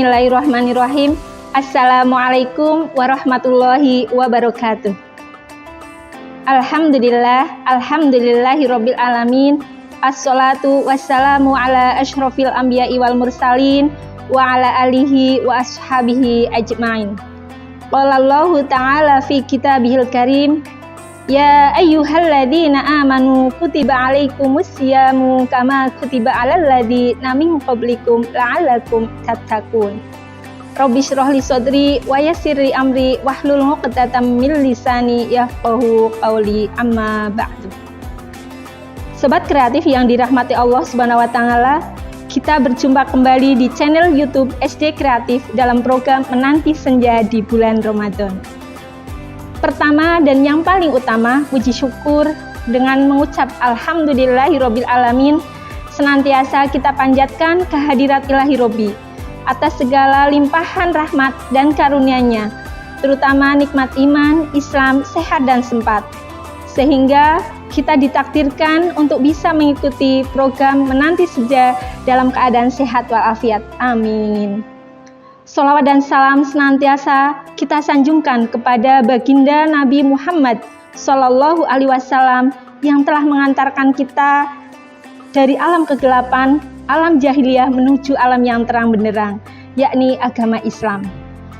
Bismillahirrahmanirrahim. Assalamualaikum warahmatullahi wabarakatuh. Alhamdulillahirabbil alamin. Assalatu wassalamu ala asyrofil anbiya'i wal mursalin wa ala alihi wa ashabihi ajma'in. Qala Allahu ta'ala fi kitabihil karim, ya ayyuhalladzina amanu kutiba alaikumusyamu kama kutiba alal ladzina min qablikum la'allakum tattaqun. Rabbi shrah li sadri wa yassir li amri wahlul 'uqdatam min lisani yafqahu qawli, amma ba'du. Sobat kreatif yang dirahmati Allah Subhanahu wa taala, kita berjumpa kembali di channel YouTube SD Kreatif dalam program Menanti Senja di bulan Ramadan. Pertama dan yang paling utama, puji syukur dengan mengucap alhamdulillahirabbil alamin, senantiasa kita panjatkan kehadirat Ilahi Robbi atas segala limpahan rahmat dan karunia-Nya, terutama nikmat iman, Islam, sehat dan sempat, sehingga kita ditakdirkan untuk bisa mengikuti program Menanti Senja dalam keadaan sehat walafiat. Amin. Sholawat dan salam senantiasa kita sanjungkan kepada baginda Nabi Muhammad Sallallahu Alaihi Wasallam yang telah mengantarkan kita dari alam kegelapan, alam jahiliyah menuju alam yang terang benderang, yakni agama Islam.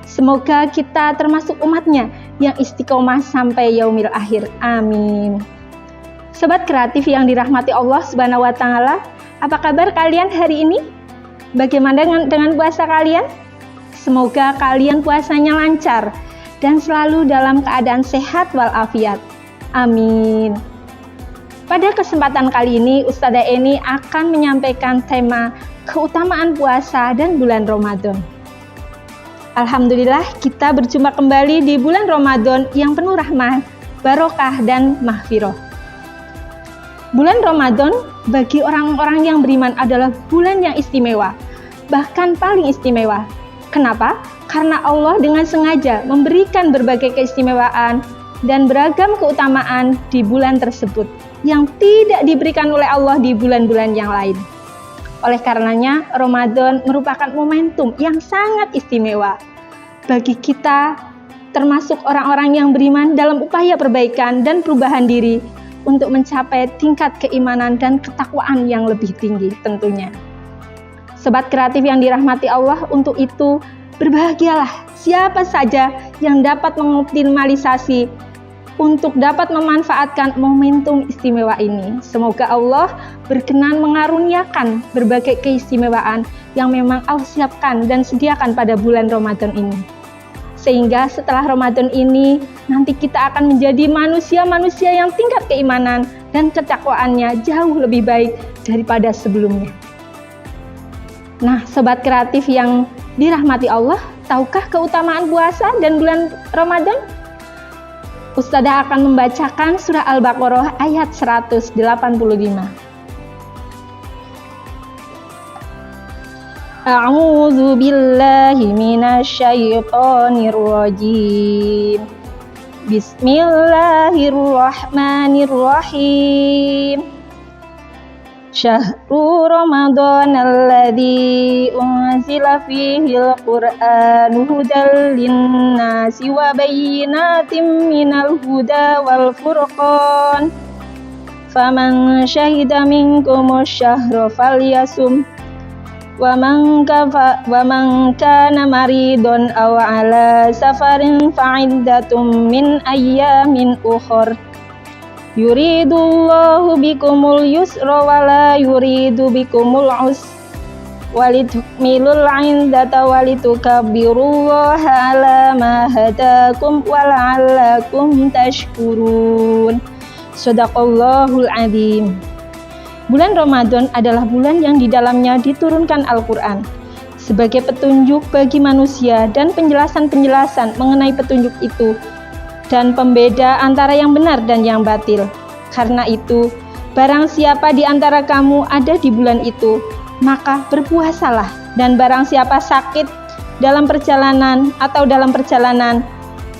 Semoga kita termasuk umatnya yang istiqomah sampai yaumil akhir. Amin. Sobat kreatif yang dirahmati Allah Subhanahu wa taala, apa kabar kalian hari ini? Bagaimana dengan puasa kalian? Semoga kalian puasanya lancar dan selalu dalam keadaan sehat walafiat. Amin. Pada kesempatan kali ini, Ustadzah Eni akan menyampaikan tema keutamaan puasa dan bulan Ramadan. Alhamdulillah, kita berjumpa kembali di bulan Ramadan yang penuh rahmat, barokah, dan mahfirah. Bulan Ramadan bagi orang-orang yang beriman adalah bulan yang istimewa, bahkan paling istimewa. Kenapa? Karena Allah dengan sengaja memberikan berbagai keistimewaan dan beragam keutamaan di bulan tersebut yang tidak diberikan oleh Allah di bulan-bulan yang lain. Oleh karenanya, Ramadan merupakan momentum yang sangat istimewa bagi kita, termasuk orang-orang yang beriman dalam upaya perbaikan dan perubahan diri untuk mencapai tingkat keimanan dan ketakwaan yang lebih tinggi tentunya. Sobat kreatif yang dirahmati Allah, untuk itu berbahagialah siapa saja yang dapat mengoptimalisasi untuk dapat memanfaatkan momentum istimewa ini. Semoga Allah berkenan mengaruniakan berbagai keistimewaan yang memang Allah siapkan dan sediakan pada bulan Ramadan ini. Sehingga setelah Ramadan ini, nanti kita akan menjadi manusia-manusia yang tingkat keimanan dan ketakwaannya jauh lebih baik daripada sebelumnya. Nah, sobat kreatif yang dirahmati Allah, tahukah keutamaan puasa dan bulan Ramadan? Ustadzah akan membacakan surah Al-Baqarah ayat 185. A'udzu billahi minasyaitonir rajim. Bismillahirrahmanirrahim. Syahrul Ramadhanal ladzi unzila fihil Qur'anu hudal linnasi wa bayyinatin minal huda wal furqan. Faman syahida minkumus syahra falyasum. Wa man kana maridun aw ala safarin fa'iddatum min ayyamin ukhra. Yuridullahu bikumul yusra wa la yuridu bikumul usra walitukmilul 'iddata walitukabbirullaha 'ala ma hadakum wa la'allakum tashkurun. Shadaqallahul 'adzim. Bulan Ramadan adalah bulan yang di dalamnya diturunkan Al-Quran sebagai petunjuk bagi manusia dan penjelasan-penjelasan mengenai petunjuk itu dan pembeda antara yang benar dan yang batil. Karena itu, barang siapa di antara kamu ada di bulan itu, maka berpuasalah, dan barang siapa sakit dalam perjalanan atau dalam perjalanan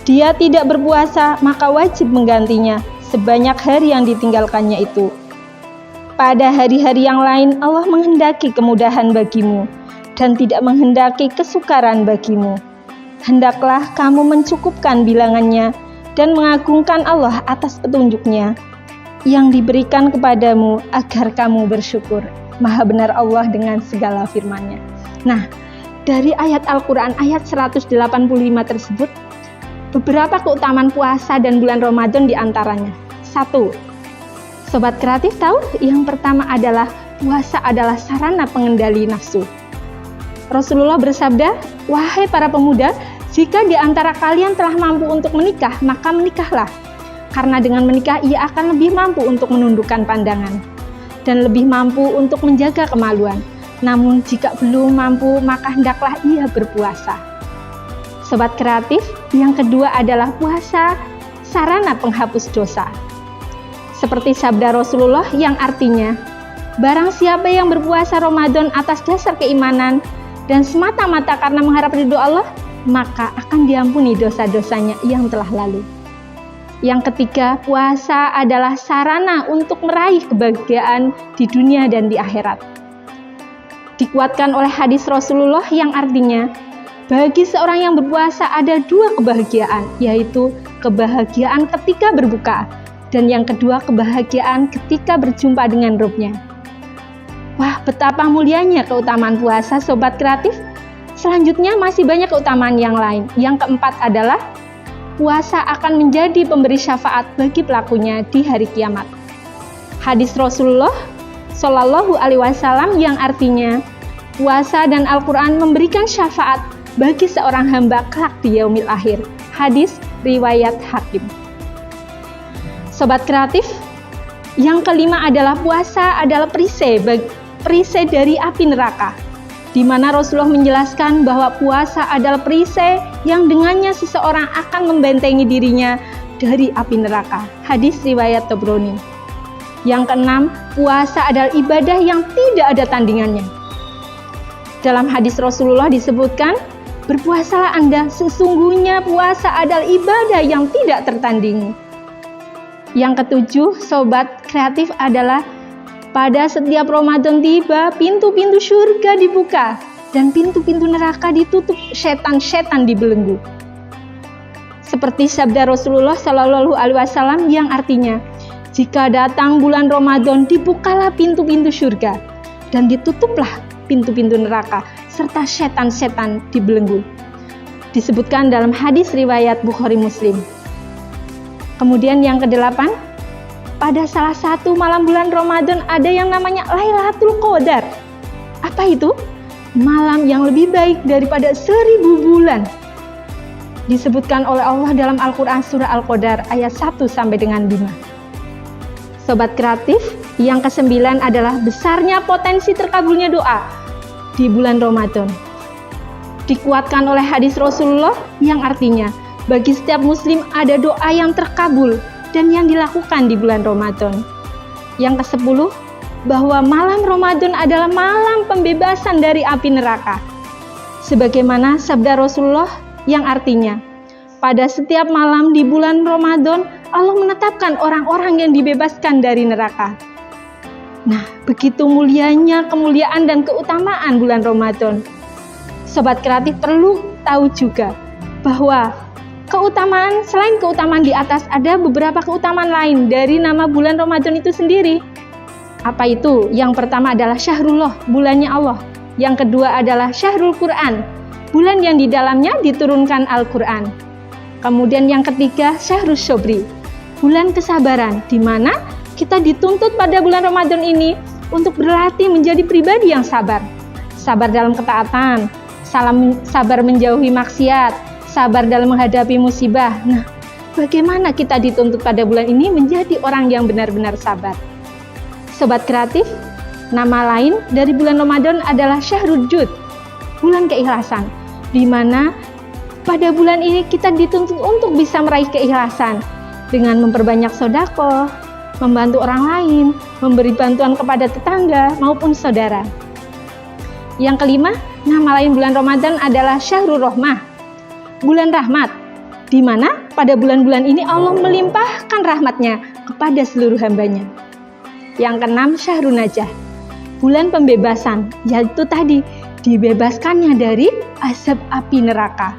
dia tidak berpuasa, maka wajib menggantinya sebanyak hari yang ditinggalkannya itu. Pada hari-hari yang lain Allah menghendaki kemudahan bagimu, dan tidak menghendaki kesukaran bagimu. Hendaklah kamu mencukupkan bilangannya dan mengagungkan Allah atas petunjuknya yang diberikan kepadamu agar kamu bersyukur. Maha benar Allah dengan segala firman-Nya. Nah, dari ayat Al-Quran ayat 185 tersebut, beberapa keutamaan puasa dan bulan Ramadan diantaranya. 1. Sobat kreatif tahu? Yang pertama adalah puasa adalah sarana pengendali nafsu. Rasulullah bersabda, "Wahai para pemuda, jika di antara kalian telah mampu untuk menikah, maka menikahlah. Karena dengan menikah ia akan lebih mampu untuk menundukkan pandangan dan lebih mampu untuk menjaga kemaluan. Namun jika belum mampu, maka hendaklah ia berpuasa." Sobat kreatif, yang kedua adalah puasa sarana penghapus dosa. Seperti sabda Rasulullah yang artinya, barang siapa yang berpuasa Ramadan atas dasar keimanan dan semata-mata karena mengharap ridho Allah, maka akan diampuni dosa-dosanya yang telah lalu. Yang ketiga, puasa adalah sarana untuk meraih kebahagiaan di dunia dan di akhirat. Dikuatkan oleh hadis Rasulullah yang artinya, bagi seorang yang berpuasa ada dua kebahagiaan, yaitu kebahagiaan ketika berbuka, dan yang kedua kebahagiaan ketika berjumpa dengan Rabb-Nya. Wah, betapa mulianya keutamaan puasa, sobat kreatif. Selanjutnya masih banyak keutamaan yang lain. Yang keempat adalah puasa akan menjadi pemberi syafaat bagi pelakunya di hari kiamat. Hadis Rasulullah Shallallahu Alaihi Wasallam yang artinya, puasa dan Al-Quran memberikan syafaat bagi seorang hamba kelak di yaumil akhir. Hadis riwayat Hakim. Sobat kreatif, yang kelima adalah puasa adalah perisai dari api neraka, di mana Rasulullah menjelaskan bahwa puasa adalah perisai yang dengannya seseorang akan membentengi dirinya dari api neraka. Hadis riwayat Tabrani. Yang keenam, puasa adalah ibadah yang tidak ada tandingannya. Dalam hadis Rasulullah disebutkan, berpuasalah Anda, sesungguhnya puasa adalah ibadah yang tidak tertandingi. Yang ketujuh, sobat kreatif, adalah pada setiap Ramadan tiba, pintu-pintu surga dibuka dan pintu-pintu neraka ditutup, setan-setan dibelenggu. Seperti sabda Rasulullah Shallallahu Alaihi Wasallam yang artinya, jika datang bulan Ramadan, dibukalah pintu-pintu surga dan ditutuplah pintu-pintu neraka serta setan-setan dibelenggu. Disebutkan dalam hadis riwayat Bukhari Muslim. Kemudian yang kedelapan, pada salah satu malam bulan Ramadan ada yang namanya Lailatul Qadar. Apa itu? Malam yang lebih baik daripada 1000 bulan. Disebutkan oleh Allah dalam Al-Quran surah Al-Qadar ayat 1 sampai dengan 5. Sobat kreatif, yang kesembilan adalah besarnya potensi terkabulnya doa di bulan Ramadan. Dikuatkan oleh hadis Rasulullah yang artinya, bagi setiap muslim ada doa yang terkabul dan yang dilakukan di bulan Ramadan. Yang ke-10, bahwa malam Ramadan adalah malam pembebasan dari api neraka. Sebagaimana sabda Rasulullah yang artinya, pada setiap malam di bulan Ramadan, Allah menetapkan orang-orang yang dibebaskan dari neraka. Nah, begitu mulianya kemuliaan dan keutamaan bulan Ramadan. Sobat kreatif perlu tahu juga bahwa keutamaan, selain keutamaan di atas, ada beberapa keutamaan lain dari nama bulan Ramadan itu sendiri. Apa itu? Yang pertama adalah Syahrullah, bulannya Allah. Yang kedua adalah Syahrul Quran, bulan yang di dalamnya diturunkan Al-Quran. Kemudian yang ketiga, Syahrul Sobri, bulan kesabaran, di mana kita dituntut pada bulan Ramadan ini untuk berlatih menjadi pribadi yang sabar. Sabar dalam ketaatan, sabar menjauhi maksiat, sabar dalam menghadapi musibah. Nah, bagaimana kita dituntut pada bulan ini menjadi orang yang benar-benar sabar? Sobat kreatif, nama lain dari bulan Ramadan adalah Syahrul Jud, bulan keikhlasan, di mana pada bulan ini kita dituntut untuk bisa meraih keikhlasan dengan memperbanyak sedekah, membantu orang lain, memberi bantuan kepada tetangga maupun saudara. Yang kelima, nama lain bulan Ramadan adalah Syahrul Rahmah, bulan rahmat, di mana pada bulan-bulan ini Allah melimpahkan rahmatnya kepada seluruh hambanya. Yang keenam, Syahrul Najah, bulan pembebasan, yaitu tadi dibebaskannya dari azab api neraka.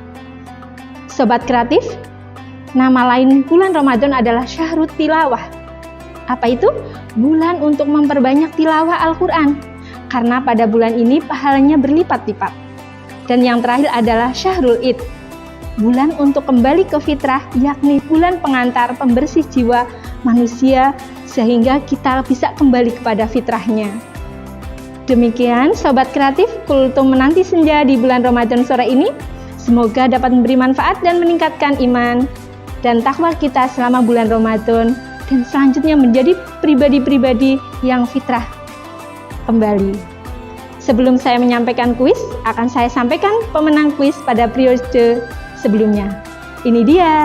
Sobat kreatif, nama lain bulan Ramadan adalah Syahrut Tilawah. Apa itu? Bulan untuk memperbanyak tilawah Al-Quran. Karena pada bulan ini pahalanya berlipat-lipat. Dan yang terakhir adalah Syahrul Id, bulan untuk kembali ke fitrah, yakni bulan pengantar pembersih jiwa manusia sehingga kita bisa kembali kepada fitrahnya. Demikian Sobat Kreatif, kultum menanti senja di bulan Ramadan sore ini. Semoga dapat memberi manfaat dan meningkatkan iman dan takwa kita selama bulan Ramadan, dan selanjutnya menjadi pribadi-pribadi yang fitrah kembali. Sebelum saya menyampaikan kuis, akan saya sampaikan pemenang kuis pada periode sebelumnya. Ini dia.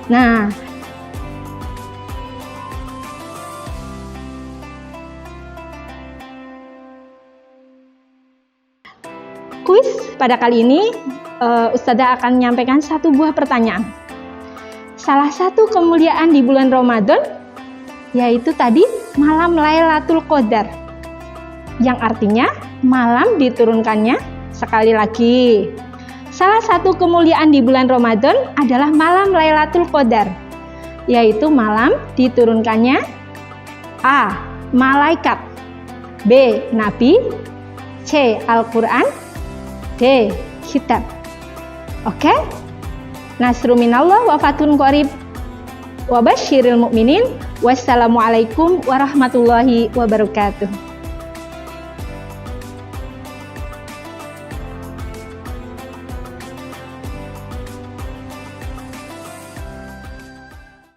Nah, kuis pada kali ini Ustazah akan menyampaikan satu buah pertanyaan. Salah satu kemuliaan di bulan Ramadan yaitu tadi malam Lailatul Qadar, yang artinya malam diturunkannya. Sekali lagi, salah satu kemuliaan di bulan Ramadan adalah malam Lailatul Qadar, yaitu malam diturunkannya A. Malaikat, B. Nabi, C. Al-Quran, D. Kitab. Oke? Nasru minallah wa fathun qarib wa basyiril mu'minin. Wassalamualaikum warahmatullahi wabarakatuh.